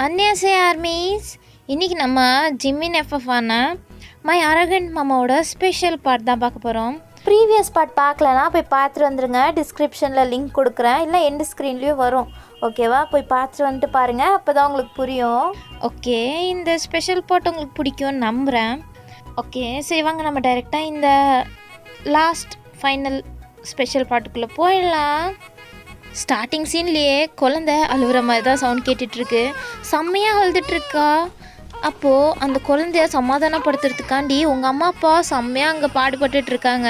அன்னியாசே armies. இன்றைக்கி நம்ம ஜிம்மின் எஃப்எஃபான my arrogant மாமாவோட ஸ்பெஷல் பார்ட் தான் பார்க்க போகிறோம். ப்ரீவியஸ் பார்ட் பார்க்கலனா போய் பார்த்துட்டு வந்துடுங்க. டிஸ்கிரிப்ஷனில் லிங்க் கொடுக்குறேன், இல்லை எண்டு ஸ்க்ரீன்லேயும் வரும். ஓகேவா, போய் பார்த்துட்டு வந்துட்டு பாருங்கள், அப்போ தான் உங்களுக்கு புரியும். ஓகே, இந்த ஸ்பெஷல் பார்ட் உங்களுக்கு பிடிக்கும்னு நம்புகிறேன். ஓகே, சரி வாங்க நம்ம டைரெக்டாக இந்த லாஸ்ட் ஃபைனல் ஸ்பெஷல் பார்ட்டுக்குள்ளே போயிடலாம். ஸ்டார்டிங் சீன்லேயே குழந்த அழுகிற மாதிரி தான் சவுண்ட் கேட்டுட்ருக்கு. செம்மையாக அழுதுட்ருக்கா. அப்போது அந்த குழந்தைய சமாதானப்படுத்துறதுக்காண்டி உங்கள் அம்மா அப்பா செம்மையாக அங்கே பாடுபட்டுட்ருக்காங்க.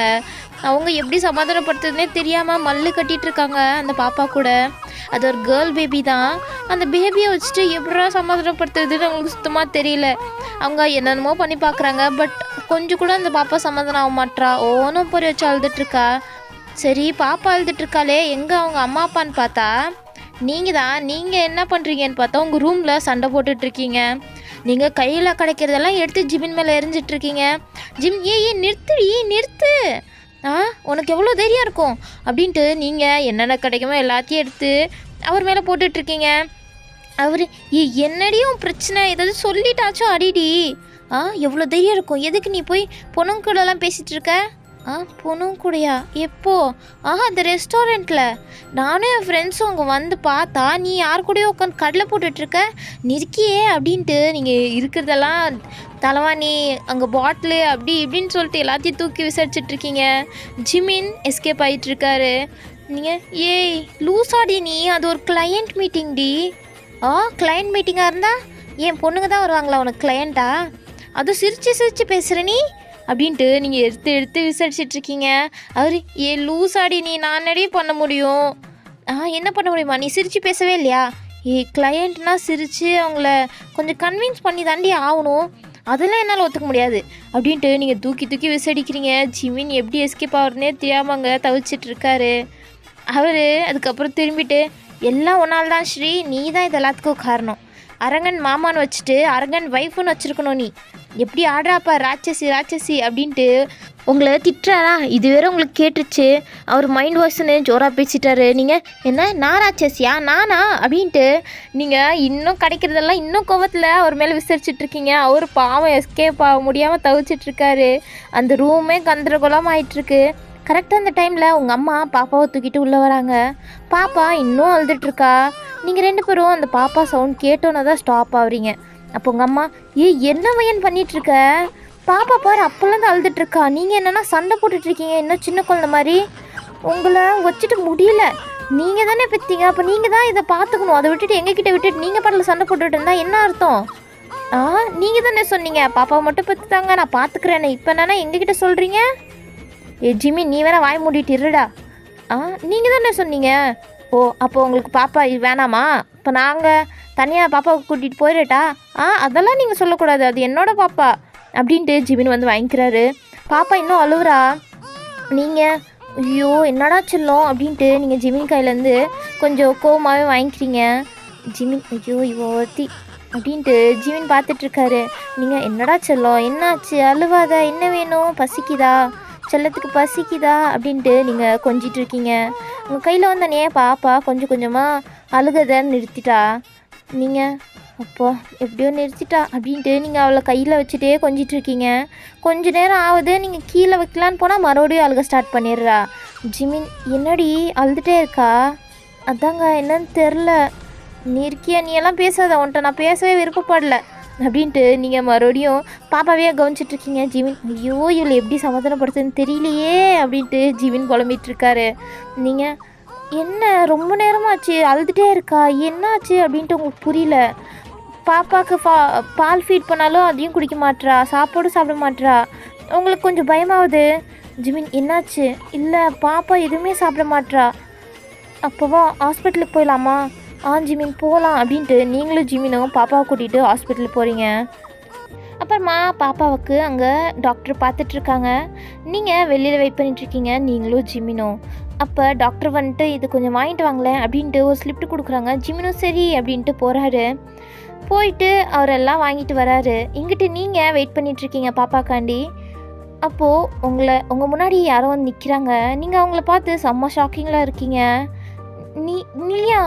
அவங்க எப்படி சமாதானப்படுத்துறதுனே தெரியாமல் மல்லு கட்டிகிட்ருக்காங்க அந்த பாப்பா கூட. அது ஒரு கேர்ள் பேபி தான். அந்த பேபியை வச்சுட்டு எப்படா சமாதானப்படுத்துறதுன்னு அவங்களுக்கு சுத்தமாக தெரியல. அவங்க என்னென்னமோ பண்ணி பார்க்குறாங்க, பட் கொஞ்சம் கூட அந்த பாப்பா சமாதானம் ஆக மாட்றா. ஓனும் பொறி வச்சு அழுதுட்ருக்கா. சரி, பாப்பா அழுதுட்ருக்காளே, எங்கே அவங்க அம்மா அப்பான்னு பார்த்தா நீங்கள் என்ன பண்ணுறீங்கன்னு பார்த்தா உங்கள் ரூமில் சண்டை போட்டுட்ருக்கீங்க. நீங்கள் கையில் கிடைக்கிறதெல்லாம் எடுத்து ஜிமின் மேலே எரிஞ்சிட்ருக்கீங்க. ஜிம் நிறுத்து, உனக்கு எவ்வளோ தைரியம் இருக்கும் அப்படின்ட்டு நீங்கள் என்னென்ன கிடைக்குமோ எல்லாத்தையும் எடுத்து அவர் மேலே போட்டுட்ருக்கீங்க. அவர் என்னடியும் பிரச்சனை, ஏதாவது சொல்லிட்டாச்சும் அடிடி. எவ்வளோ தைரியம் இருக்கும், எதுக்கு நீ போய் பொண்ணுங்க கூடலாம் பேசிகிட்டு இருக்க? பொண்ணும் கூடயா? எப்போ? அந்த ரெஸ்டாரண்ட்டில் நானும் என் ஃப்ரெண்ட்ஸும் அங்கே வந்து பார்த்தா நீ யார் கூடயோ உட்காந்து கடலை போட்டுட்ருக்க, நிற்கியே அப்படின்ட்டு நீங்கள் இருக்கிறதெல்லாம் தலைவாணி அங்கே பாட்டிலு அப்படி இப்படின்னு சொல்லிட்டு எல்லாத்தையும் தூக்கி விசாரிச்சிட்ருக்கீங்க. Jimin escape ஆகிட்டுருக்காரு. நீங்கள் ஏய் லூஸாடி நீ, அது ஒரு கிளையண்ட் மீட்டிங் டி. கிளையண்ட் மீட்டிங்காக இருந்தால் என் பொண்ணுங்க தான் வருவாங்களா உனக்கு கிளையண்ட்டா? அதுவும் சிரித்து பேசுகிற நீ அப்படின்ட்டு நீங்கள் எடுத்து விசாரிச்சிட்ருக்கீங்க. அவர் லூஸாடி நீ, நான் என்னடி பண்ண முடியும்? என்ன பண்ண முடியுமா? நீ சிரித்து பேசவே இல்லையா? கிளையண்ட்னா சிரித்து அவங்கள கொஞ்சம் கன்வின்ஸ் பண்ணி தாண்டி ஆகணும், அதெல்லாம் என்னால் ஒத்துக்க முடியாது அப்படின்ட்டு நீங்கள் தூக்கி விசாரிக்கிறீங்க. ஜிமின் எப்படி எஸ்கேப் ஆகுறதுனே தெரியாமங்க தவிச்சிட்ருக்காரு. அவர் அதுக்கப்புறம் திரும்பிட்டு எல்லாம் ஒன்றால் தான் ஸ்ரீ, நீ தான் இது எல்லாத்துக்கும் காரணம். அரங்கன் மாமான்னு வச்சுட்டு அரங்கன் ஒய்ஃபுன்னு வச்சுருக்கணும். நீ எப்படி ஆடுறாப்பா ராட்சசி அப்படின்ட்டு உங்களை திட்டுறாரா? இது வேற உங்களுக்கு கேட்டுருச்சு. அவர் மைண்ட் வாய்ஸ்ன்னு ஜோராக பேசிட்டாரு. நீங்கள் என்ன நான் ராட்சசியா நானா அப்படின்ட்டு நீங்கள் இன்னும் கிடைக்கிறதெல்லாம் இன்னும் கோவத்தில் அவர் மேலே விசாரிச்சிட்ருக்கீங்க. அவர் பாவம் எஸ்கேப் ஆக முடியாமல் தவிச்சிட்ருக்காரு. அந்த ரூமே கந்தரகோலம் ஆகிட்டுருக்கு. கரெக்டாக அந்த டைமில் உங்கள் அம்மா பாப்பாவை தூக்கிட்டு உள்ளே வராங்க. பாப்பா இன்னும் அழுதுட்ருக்கா. நீங்கள் ரெண்டு பேரும் அந்த பாப்பா சவுண்ட் கேட்டோன்னே தான் ஸ்டாப் ஆகுறீங்க. அப்போ உங்கள் அம்மா என்ன வயன் பண்ணிகிட்ருக்க? பாப்பா பாரு அப்போல்லாம் அழுதுட்ருக்கா. நீங்கள் என்னென்னா சண்டை போட்டுட்ருக்கீங்க இன்னும் சின்ன குழந்தை மாதிரி. உங்களை வச்சுட்டு முடியல. நீங்கள் தானே பெற்றீங்க, அப்போ நீங்கள் தான் இதை பார்த்துக்கணும். அதை விட்டுட்டு எங்ககிட்ட விட்டுட்டு நீங்கள் பாட்டில் சண்டை போட்டுட்டு இருந்தால் என்ன அர்த்தம்? நீங்கள் தானே சொன்னீங்க பாப்பாவை மட்டும் பெற்றுத்தாங்க நான் பார்த்துக்கிறேன்னு. இப்போ என்னன்னா எங்ககிட்ட சொல்கிறீங்க? ஜிம்மி நீ வேணா வாய் மூடிட்டு இருடா. நீங்கள் தானே சொன்னீங்க. அப்போ உங்களுக்கு பாப்பா இது வேணாமா? இப்போ நாங்கள் தனியாக பாப்பாவை கூட்டிகிட்டு போயிடட்டா? அதெல்லாம் நீங்கள் சொல்லக்கூடாது, அது என்னோட பாப்பா அப்படின்ட்டு ஜிமின் வந்து வாங்கிக்கிறாரு. பாப்பா இன்னும் அழுவுறா. நீங்கள் ஐயோ என்னடா செல்லும் அப்படின்ட்டு நீங்கள் ஜிமின் கையிலேருந்து கொஞ்சம் கோவமாகவே வாங்கிக்கிறீங்க. ஜிமின் ஐயோ இவ ஒருத்தி அப்படின்ட்டு ஜிமின் பார்த்துட்ருக்காரு. நீங்கள் என்னடா செல்லும், என்னாச்சு, அழுவாத, என்ன வேணும், பசிக்குதா, செல்லத்துக்கு பசிக்குதா அப்படின்ட்டு நீங்கள் கொஞ்சிட்ருக்கீங்க. உங்கள் கையில் வந்தனே பாப்பா கொஞ்சம் கொஞ்சமாக அழுகதைன்னு நிறுத்திட்டா. நீங்கள் அப்போ எப்படியோ நிறுத்திட்டா அப்படின்ட்டு நீங்கள் அவளை கையில் வச்சுட்டே கொஞ்சிட்ருக்கீங்க. கொஞ்ச நேரம் ஆகுது, நீங்கள் கீழே வைக்கலான்னு போனால் மறுபடியும் அழுக ஸ்டார்ட் பண்ணிடுறா. ஜிமின் என்னடி அழுதுகிட்டே இருக்கா? அதாங்க என்னன்னு தெரில. நீ இருக்கியா, நீ எல்லாம் பேசாத, உன்ட்ட நான் பேசவே விருப்பப்படல அப்படின்ட்டு நீங்கள் மறுபடியும் பாப்பாவே கவனிச்சிட்ருக்கீங்க. ஜிமின் ஐயோ இவளை எப்படி சமாதானப்படுத்துன்னு தெரியலையே அப்படின்ட்டு ஜிமின் புலம்பிகிட்ருக்காரு. நீங்கள் என்ன ரொம்ப நேரமாச்சு அழுதுகிட்டே இருக்கா, என்னாச்சு அப்படின்ட்டு உங்களுக்கு புரியல. பாப்பாவுக்கு பால் ஃபீட் பண்ணாலும் அதையும் குடிக்க மாட்றா, சாப்பாடும் சாப்பிட மாட்றா. உங்களுக்கு கொஞ்சம் பயமாகுது. ஜிமின் என்னாச்சு? இல்லை பாப்பா எதுவுமே சாப்பிட மாட்றா. அப்போவா ஹாஸ்பிட்டலுக்கு போயிடலாமா? ஜிமின் போகலாம் அப்படின்ட்டு நீங்களும் ஜிமினும் பாப்பாவை கூட்டிகிட்டு ஹாஸ்பிட்டலுக்கு போகிறீங்க. அப்புறமா பாப்பாவுக்கு அங்கே டாக்டர் பார்த்துட்ருக்காங்க. நீங்கள் வெளியில் வெயிட் பண்ணிட்டுருக்கீங்க நீங்களும் ஜிமினும். அப்போ டாக்டர் வந்துட்டு இது கொஞ்சம் வாங்கிட்டு வாங்களேன் அப்படின்ட்டு ஒரு ஸ்லிப்ட் கொடுக்குறாங்க. ஜிமினும் சரி அப்படின்ட்டு போகிறாரு. போயிட்டு அவரெல்லாம் வாங்கிட்டு வராரு. இங்கிட்டு நீங்கள் வெயிட் பண்ணிகிட்ருக்கீங்க பாப்பாக்காண்டி. அப்போது உங்கள் முன்னாடி யாரோ வந்து நிற்கிறாங்க. நீங்கள் அவங்கள பார்த்து செம்ம ஷாக்கிங்கில் இருக்கீங்க. நீயா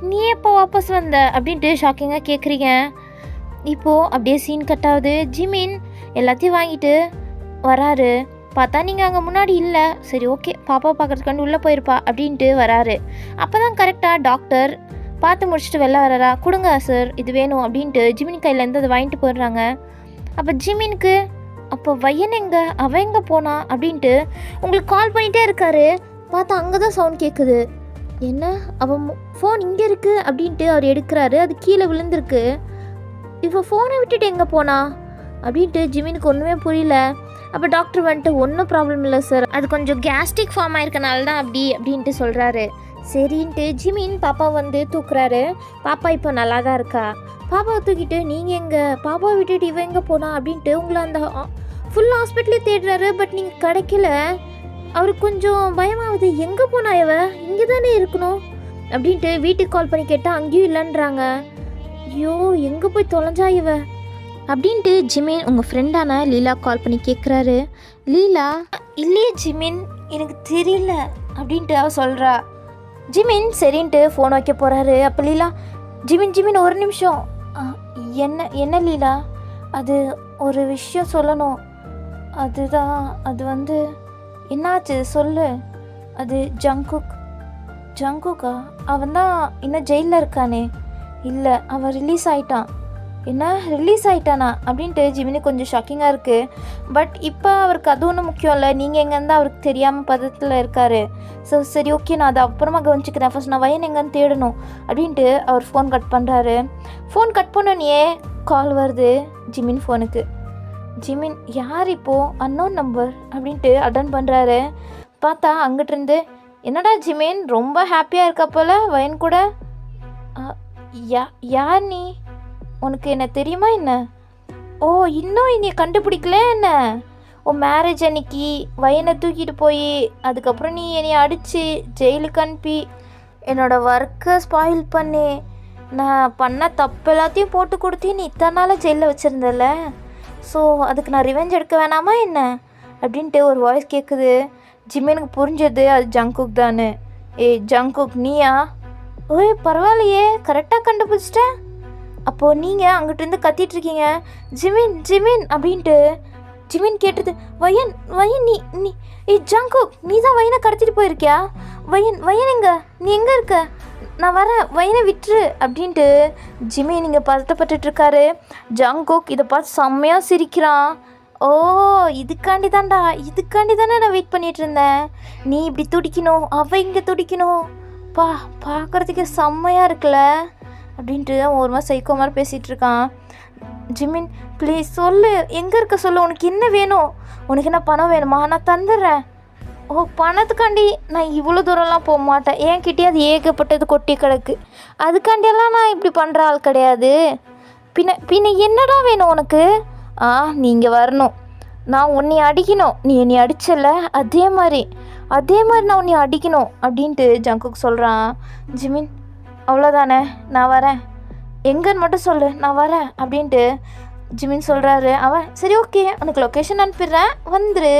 நீ எப்போ வாபஸ் வந்த அப்படின்ட்டு ஷாக்கிங்காக கேட்குறீங்க. இப்போது அப்படியே சீன் கட் ஆகுது. ஜிமின் எல்லாத்தையும் வாங்கிட்டு வராரு. பார்த்தா நீங்கள் அங்கே முன்னாடி இல்லை. சரி ஓகே, பாப்பா பார்க்குறதுக்காண்டி உள்ளே போயிருப்பா அப்படின்ட்டு வராரு. அப்போ தான் கரெக்டாக டாக்டர் பார்த்து முடிச்சுட்டு வெளில வராரா. கொடுங்க சார், இது வேணும் அப்படின்ட்டு ஜிமின் கையிலேருந்து அதை வாங்கிட்டு போயிடுறாங்க. அப்போ ஜிமினுக்கு அப்போ வையன் எங்கே, அவன் எங்கே போனா அப்படின்ட்டு உங்களுக்கு கால் பண்ணிகிட்டே இருக்காரு. பார்த்தா அங்கே தான் சவுண்ட் கேட்குது. என்ன, அவன் ஃபோன் இங்கே இருக்குது அப்படின்ட்டு அவர் எடுக்கிறாரு. அது கீழே விழுந்திருக்கு. இப்போ ஃபோனை விட்டுட்டு எங்கே போனா அப்படின்ட்டு ஜிமினுக்கு ஒன்றுமே புரியல. அப்போ டாக்டர் வந்துட்டு ஒன்றும் ப்ராப்ளம் இல்லை சார், அது கொஞ்சம் கேஸ்ட்ரிக் ஃபார்ம் ஆயிருக்கனால தான் அப்படின்ட்டு சொல்கிறாரு. சரின்ட்டு ஜிமின் பாப்பா வந்து தூக்குறாரு. பாப்பா இப்போ நல்லா தான் இருக்கா. பாப்பாவை தூக்கிட்டு நீங்கள் எங்கே, பாப்பாவை விட்டுட்டு இவன் எங்கே போனா அப்படின்ட்டு உங்களை அந்த ஃபுல் ஹாஸ்பிட்டலே தேடுறாரு. பட் நீங்கள் கிடைக்கல. அவருக்கு கொஞ்சம் பயமாகுது. எங்கே போனா இவ, இங்கே தானே இருக்கணும் அப்படின்ட்டு வீட்டுக்கு கால் பண்ணி கேட்டால் அங்கேயும் இல்லைன்றாங்க. ஐயோ, எங்கே போய் தொலைஞ்சா இவ அப்படின்ட்டு ஜிமின் உங்கள் ஃப்ரெண்டான லீலா கால் பண்ணி கேட்குறாரு. லீலா, இல்லையே ஜிமின், எனக்கு தெரியல அப்படின்ட்டு அவ சொல்கிறா. ஜிமின் சரின்ட்டு ஃபோன் வைக்க போகிறாரு. அப்போ லீலா, ஜிமின் ஒரு நிமிஷம். என்ன லீலா? அது ஒரு விஷயம் சொல்லணும். அதுதான், அது வந்து என்னாச்சு சொல்லு. அது ஜங்குக்கா? அவன் தான் இன்னும் ஜெயிலில் இருக்கானே. இல்லை, அவன் ரிலீஸ் ஆகிட்டான். என்ன, ரிலீஸ் ஆகிட்டானா அப்படின்ட்டு ஜிமினுக்கு கொஞ்சம் ஷாக்கிங்காக இருக்குது. பட் இப்போ அவருக்கு அது ஒன்றும் முக்கியம் இல்லை. நீங்கள் எங்கேருந்து அவருக்கு தெரியாமல் பதத்தில் இருக்கார். ஸோ சரி ஓகே, நான் அதை அப்புறமா கவனிச்சிக்கிறேன். ஃபர்ஸ்ட் நான் வயன் எங்கேன்னு தேடணும் அப்படின்ட்டு அவர் ஃபோன் கட் பண்ணுறாரு. ஃபோன் கட் பண்ணோன்னே கால் வருது ஜிமின் ஃபோனுக்கு. ஜிமின், யார் இப்போது, அன்னோன் நம்பர் அப்படின்ட்டு அட்டன் பண்ணுறாரு. பார்த்தா அங்கிட்டிருந்து, என்னடா ஜிமின் ரொம்ப ஹாப்பியாக இருக்கா போல் வயன் கூட. யார் நீ, உனக்கு என்ன தெரியுமா என்ன? ஓ, இன்னும் என்னை கண்டுபிடிக்கல என்ன? உன் மேரேஜ் அன்னைக்கு வயனை தூக்கிட்டு போய் அதுக்கப்புறம் நீ என்னை அடித்து ஜெயிலுக்கு அனுப்பி என்னோடய ஒர்க்கை ஸ்பாயில் பண்ணி நான் பண்ண தப்பு எல்லாத்தையும் போட்டு கொடுத்து நீ இத்தனை நாள் ஜெயிலில் வச்சுருந்தல. ஸோ அதுக்கு நான் ரிவெஞ்ச் எடுக்க வேணாமா என்ன அப்படின்ட்டு ஒரு வாய்ஸ் கேட்குது. ஜிமினுக்கு புரிஞ்சது அது ஜங்குக் தானே. ஜங்குக் நீயா? ஓய் பரவாயில்லையே, கரெக்டாக கண்டுபிடிச்சிட்டேன். அப்போது நீங்கள் அங்கிட்டிருந்து கத்திகிட்ருக்கீங்க ஜிமின் அப்படின்ட்டு. ஜிமின் கேட்டது, வயன் நீ ஜங்குக், நீ தான் வயனை கடத்திட்டு போயிருக்கியா? வயன் எங்க, நீ எங்கே இருக்க? நான் வரேன், வயனை விட்டுரு அப்படின்ட்டு ஜிமின் இங்கே பதட்டப்பட்டுருக்காரு. ஜங்குக் இதை பார்த்து செம்மையாக சிரிக்கிறான். ஓ, இதுக்காண்டி தானே நான் வெயிட் பண்ணிகிட்டு இருந்தேன். நீ இப்படி துடிக்கணும், அவ இங்கே துடிக்கணும். பார்க்குறதுக்கு செம்மையாக இருக்குல்ல அப்படின்ட்டு ஒரு மாதிரி சைக்கோ மாதிரி பேசிகிட்டு இருக்கான். ஜிமின் ப்ளீஸ் சொல்லு, எங்கே இருக்க சொல்லு, உனக்கு என்ன வேணும்? உனக்கு என்ன பணம் வேணுமா? நான் தந்துடுறேன். ஓ, பணத்துக்காண்டி நான் இவ்வளோ தூரம்லாம் போக மாட்டேன். என்கிட்டயே அது ஏகப்பட்டது கொட்டி கிடக்கு. அதுக்காண்டியெல்லாம் நான் இப்படி பண்ணுற ஆள் கிடையாது. பின்ன என்னடா வேணும் உனக்கு? நீங்கள் வரணும், நான் உன்னை அடிக்கணும். நீ என்னை அடிச்சல, அதே மாதிரி நான் உன்னை அடிக்கணும் அப்படின்ட்டு ஜங்குக் சொல்கிறான். ஜிமின் அவ்வளோதானே, நான் வரேன், எங்கன்னு மட்டும் சொல்லு, நான் வரேன் அப்படின்ட்டு ஜிமின் சொல்கிறாரு. அவன் சரி ஓகே, உனக்கு லொக்கேஷன் அனுப்பிடுறேன், வந்துரு.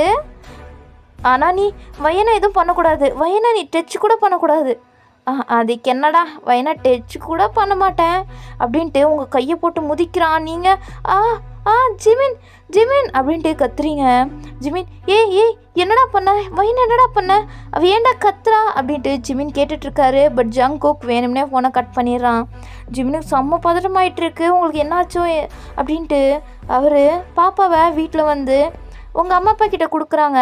ஆனால் நீ வயனை எதுவும் பண்ணக்கூடாது, வயனை நீ டச் கூட பண்ணக்கூடாது. அதுக்கு என்னடா, வயனை டச் கூட பண்ண மாட்டேன் அப்படின்ட்டு உங்கள் கையை போட்டு முதிக்கிறான். நீங்கள் ஜிமின் அப்படின்ட்டு கத்துறீங்க. ஜிமின் ஏய் என்னடா பண்ண, வயனை என்னடா பண்ண, அவ ஏன்டா கத்துறா அப்படின்ட்டு ஜிமின் கேட்டுட்ருக்காரு. பட் ஜங்குக் வேணும்னே ஃபோனை கட் பண்ணிடுறான். ஜிமினுக்கு செம்ம பதட்டமாயிட்டுருக்கு. உங்களுக்கு என்னாச்சோ அப்படின்ட்டு அவர் பாப்பாவை வீட்டில் வந்து உங்கள் அம்மா அப்பா கிட்ட கொடுக்குறாங்க.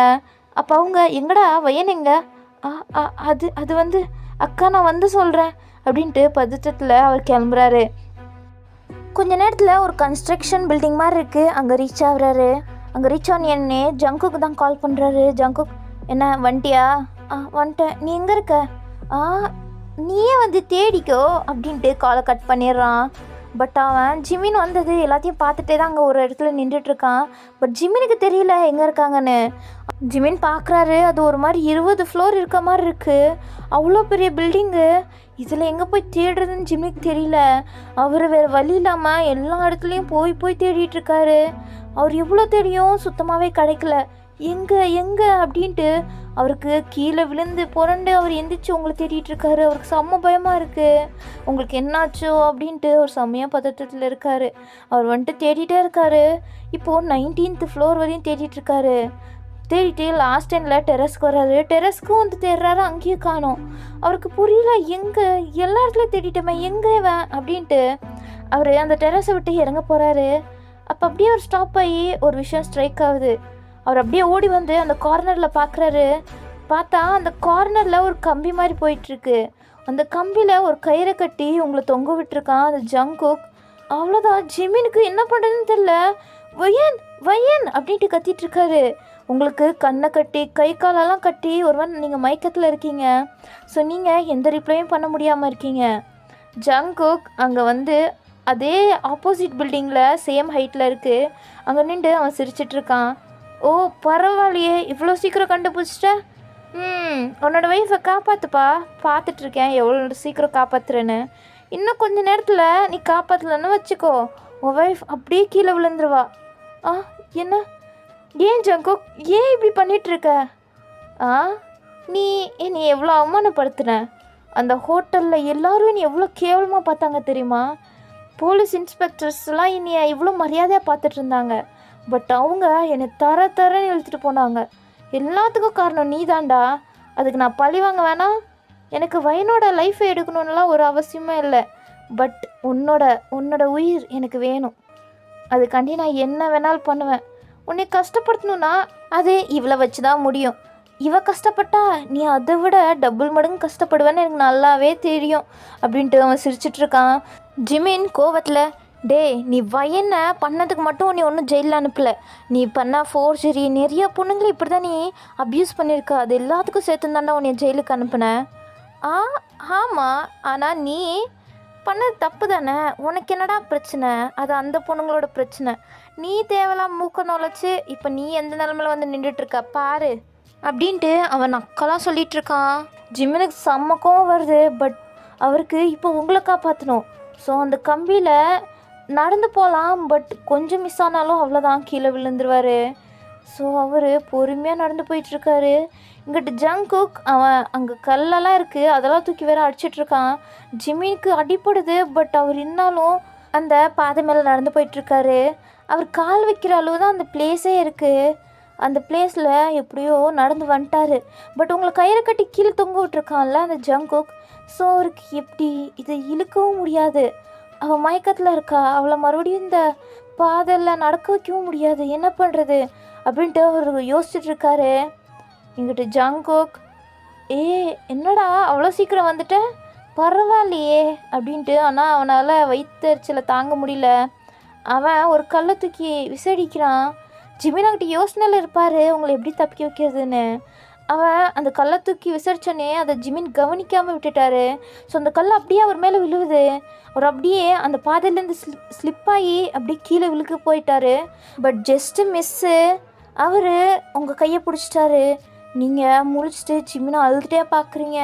அப்போ அவங்க எங்கடா வயன் எங்க? அது வந்து அக்கா நான் வந்து சொல்கிறேன் அப்படின்ட்டு பதட்டத்தில் அவர் கிளம்புறாரு. கொஞ்ச நேரத்தில் ஒரு கன்ஸ்ட்ரக்ஷன் பில்டிங் மாதிரி இருக்குது, அங்கே ரீச் ஆகுறாரு. அங்கே ரீச் ஆனே ஜங்குக்கு தான் கால் பண்ணுறாரு. ஜங்குக், என்ன வந்துட்டியா? வந்துட்டேன், நீ எங்கே இருக்க? நீயே வந்து தேடிக்கோ அப்படின்ட்டு காலை கட் பண்ணிடுறான். பட் அவன் ஜிமின் வந்தது எல்லாத்தையும் பார்த்துட்டே தான் அங்கே ஒரு இடத்துல நின்றுட்டுருக்கான். பட் ஜிமினுக்கு தெரியல எங்கே இருக்காங்கன்னு. ஜிமின் பார்க்குறாரு, அது ஒரு மாதிரி 20 ஃப்ளோர் இருக்க மாதிரி இருக்குது. அவ்வளோ பெரிய பில்டிங்கு, இதில் எங்கே போய் தேடுறதுன்னு ஜிமினுக்கு தெரியல. அவர் வேறு வழி இல்லாமல் எல்லா இடத்துலையும் போய் தேடிட்டுருக்காரு. அவர் எவ்வளோ தேடியும் சுத்தமாகவே கிடைக்கல. எங்கே அப்படின்ட்டு அவருக்கு கீழே விழுந்து புரண்டு அவர் எந்திரிச்சு உங்களை தேடிட்டு இருக்காரு. அவருக்கு செம்ம பயமாக இருக்குது. உங்களுக்கு என்னாச்சோ அப்படின்ட்டு ஒரு செம்மையாக பதட்டத்தில் இருக்கார். அவர் வந்துட்டு தேடிட்டே இருக்காரு. இப்போது 19th ஃப்ளோர் வரையும் தேடிட்டு இருக்காரு. தேடிட்டு லாஸ்ட் டைமில் டெரஸ்க்கு வர்றாரு. டெரஸ்க்கும் வந்து தேடுறாரு, அங்கேயும் காணோம். அவருக்கு புரியல, எங்கே எல்லா இடத்துலையும் தேடிட்டோமே, எங்கே அப்படின்ட்டு அவர் அந்த டெரஸை விட்டு இறங்க போகிறாரு. அப்போ அப்படியே அவர் ஸ்டாப் ஆகி ஒரு விஷயம் ஸ்ட்ரைக் ஆகுது. அவர் அப்படியே ஓடி வந்து அந்த கார்னரில் பார்க்குறாரு. பார்த்தா அந்த கார்னரில் ஒரு கம்பி மாதிரி போயிட்டுருக்கு. அந்த கம்பியில் ஒரு கயிறை கட்டி உங்களை தொங்க விட்டுருக்கான் அந்த ஜங்குக். அவ்வளோதான், ஜிமினுக்கு என்ன பண்ணுறதுன்னு தெரில. வயன் வயன் அப்படின்ட்டு கத்திட்டு இருக்காரு. உங்களுக்கு கண்ணை கட்டி கை காலெல்லாம் கட்டி ஒருவன் நீங்கள் மயக்கத்தில் இருக்கீங்க. ஸோ நீங்கள் எந்த ரிப்ளையும் பண்ண முடியாமல் இருக்கீங்க. ஜங்குக் அங்கே வந்து அதே ஆப்போசிட் பில்டிங்கில் சேம் ஹைட்டில் இருக்குது. அங்கே நின்று அவன் சிரிச்சிட்ருக்கான். ஓ பரவாயில்லையே, இவ்வளோ சீக்கிரம் கண்டுபிடிச்சிட்டேன். உன்னோட ஒய்ஃபை காப்பாற்றுப்பா, பார்த்துட்ருக்கேன் எவ்வளோ சீக்கிரம் காப்பாற்றுறேன்னு. இன்னும் கொஞ்சம் நேரத்தில் நீ காப்பாற்றலன்னு வச்சுக்கோ, உன் ஒய்ஃப் அப்படியே கீழே விழுந்துருவா. என்ன, ஏன் ஜங்குக் ஏன் இப்படி பண்ணிகிட்ருக்க? நீ என்னை எவ்வளோ அவமானப்படுத்துன. அந்த ஹோட்டலில் எல்லோரும் என்னை எவ்வளோ கேவலமாக பார்த்தாங்க தெரியுமா? போலீஸ் இன்ஸ்பெக்டர்ஸ்லாம் என்னைய இவ்வளோ மரியாதையாக பார்த்துட்டு இருந்தாங்க. பட் அவங்க என்னை தரன்னு இழுத்துட்டு போனாங்க. எல்லாத்துக்கும் காரணம் நீ தான்டா. அதுக்கு நான் பழி வாங்க வேணாம். எனக்கு வயனோட லைஃப்பை எடுக்கணுன்னெலாம் ஒரு அவசியமே இல்லை. பட் உன்னோட உயிர் எனக்கு வேணும். அதுக்காண்டி நான் என்ன வேணாலும் பண்ணுவேன். உன்னை கஷ்டப்படுத்தணுன்னா அது இவளை வச்சு தான் முடியும். இவ கஷ்டப்பட்டா நீ அதை விட டபுள் மடங்கு கஷ்டப்படுவேன்னு எனக்கு நல்லாவே தெரியும் அப்படின்ட்டு அவன் சிரிச்சிட்ருக்கான். ஜிமின் கோவத்தில், நீ வயனை பண்ணதுக்கு மட்டும் நீ ஒன்றும் ஜெயிலில் அனுப்பலை. நீ பண்ண ஃபோர்ஜரி நிறைய பொண்ணுங்களை இப்படி தான் நீ அப்யூஸ் பண்ணியிருக்க. அது எல்லாத்துக்கும் சேர்த்து தாண்டா உன்னை ஜெயிலுக்கு அனுப்புனேன். ஆமாம், ஆனால் நீ பண்ணது தப்பு தானே. உனக்கு என்னடா பிரச்சனை? அது அந்த பொண்ணுங்களோட பிரச்சனை. நீ தேவையில்லாம் மூக்க நுழைச்சி இப்போ நீ எந்த நிலமையில வந்து நின்றுட்டுருக்க பாரு அப்படின்ட்டு அவன் அக்கெல்லாம் சொல்லிகிட்ருக்கான். ஜிம்மினுக்கு செம்ம கோவம் வருது. பட் அவருக்கு இப்போ உங்களை காப்பாற்றணும். ஸோ அந்த கம்பியில் நடந்து போகலாம். பட் கொஞ்சம் மிஸ் ஆனாலும் அவ்வளோதான், கீழே விழுந்துருவார். ஸோ அவர் பொறுமையாக நடந்து போயிட்டுருக்காரு. இங்கிட்டு ஜங்குக் அவன் அங்கே கல்லெல்லாம் இருக்குது, அதெல்லாம் தூக்கி வேற அடிச்சிட்ருக்கான். ஜிம்மினுக்கு அடிப்படுது. பட் அவர் இருந்தாலும் அந்த பாதை மேலே நடந்து போயிட்டுருக்காரு. அவர் கால் வைக்கிற அளவு தான் அந்த பிளேஸே இருக்குது. அந்த பிளேஸில் எப்படியோ நடந்து வந்துட்டார். பட் உங்களை கயிறை கட்டி கீழே தொங்க விட்டுருக்கான்ல அந்த ஜங்குக். ஸோ அவருக்கு எப்படி இதை இழுக்கவும் முடியாது. அவள் மயக்கத்தில் இருக்கா. அவளை மறுபடியும் இந்த பாதையில் நடக்க வைக்கவும் முடியாது. என்ன பண்ணுறது அப்படின்ட்டு அவர் யோசிச்சுட்ருக்காரு. இங்கிட்டு ஜங்குக், என்னடா அவ்வளோ சீக்கிரம் வந்துட்டேன், பரவாயில்லையே அப்படின்ட்டு. ஆனால் அவனால் வயிற்றுச்சலை தாங்க முடியல. அவன் ஒரு கல்லை தூக்கி விசடிக்கிறான். ஜிமினாக்கிட்ட யோசனையில் இருப்பார் உங்களை எப்படி தப்பிக்க வைக்கிறதுன்னு. அவன் அந்த கல்லை தூக்கி விசாரிச்சோன்னே அதை ஜிமின் கவனிக்காமல் விட்டுட்டாரு. ஸோ அந்த கல் அப்படியே அவர் மேலே விழுவுது. அவர் அப்படியே அந்த பாதையிலேருந்து ஸ்லிப்பாகி அப்படியே கீழே விழுக்க போயிட்டாரு. But just miss. அவர் உங்கள் கையை பிடிச்சிட்டாரு. நீங்கள் முழிச்சிட்டு ஜிமினை அழுதுகிட்டே பார்க்குறீங்க.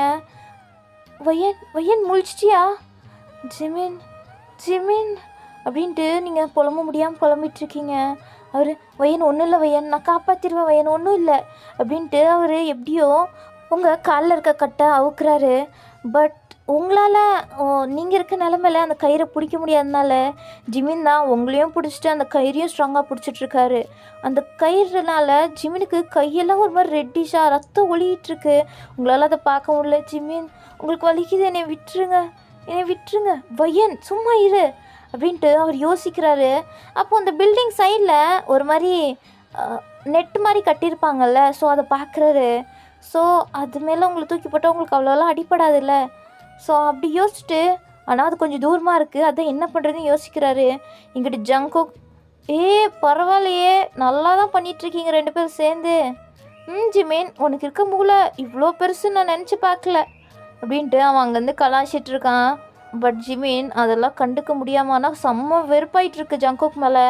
வயன் முழிச்சிட்டியா? ஜிமின் அப்படின்ட்டு நீங்கள் புலம்ப முடியாமல் புலம்பிகிட்ருக்கீங்க. அவர் வயன் ஒன்றும் இல்லை வயன், நான் காப்பாற்றிடுவேன் வயன், ஒன்றும் இல்லை அப்படின்ட்டு அவர் எப்படியோ உங்கள் காலில் இருக்க கட்டை அவுக்குறாரு. பட் உங்களால் நீங்கள் இருக்க நிலமையில அந்த கயிறை பிடிக்க முடியாதனால ஜிமின் தான் உங்களையும் பிடிச்சிட்டு அந்த கயிறையும் ஸ்ட்ராங்காக பிடிச்சிட்ருக்காரு. அந்த கயிறுனால ஜிமினுக்கு கையெல்லாம் ஒரு மாதிரி ரெட்டிஷாக ரத்தம் ஒளிகிட்ருக்கு. உங்களால் அதை பார்க்க முடியல. ஜிமின் உங்களுக்கு வலிக்குது, என்னை விட்டுருங்க வயன், சும்மா இரு அப்படின்ட்டு அவர் யோசிக்கிறாரு. அப்போது அந்த பில்டிங் சைடில் ஒரு மாதிரி நெட்டு மாதிரி கட்டியிருப்பாங்கல்ல, ஸோ அதை பார்க்குறாரு. ஸோ அது மேலே உங்களை தூக்கி போட்டால் உங்களுக்கு அவ்வளோலாம் அடிப்படாதுல்ல. ஸோ அப்படி யோசிச்சுட்டு, ஆனால் அது கொஞ்சம் தூரமாக இருக்குது, அதான் என்ன பண்ணுறதுன்னு யோசிக்கிறாரு. இங்கிட்டு ஜங்குக், பரவாயில்லையே, நல்லா தான் பண்ணிகிட்ருக்கீங்க ரெண்டு பேரும் சேர்ந்து. ஜிமின், உனக்கு இருக்க மூளை இவ்வளோ பெருசுன்னு நான் நினச்சி பார்க்கல அப்படின்ட்டு அவன் அங்கேருந்து கலாய்ச்சிட்டு இருக்கான். பட் ஜிமின் அதெல்லாம் கண்டுக்க முடியாமல் ஆனால் செம்ம வெறுப்பாயிட்ருக்கு ஜங்குக் மேலே.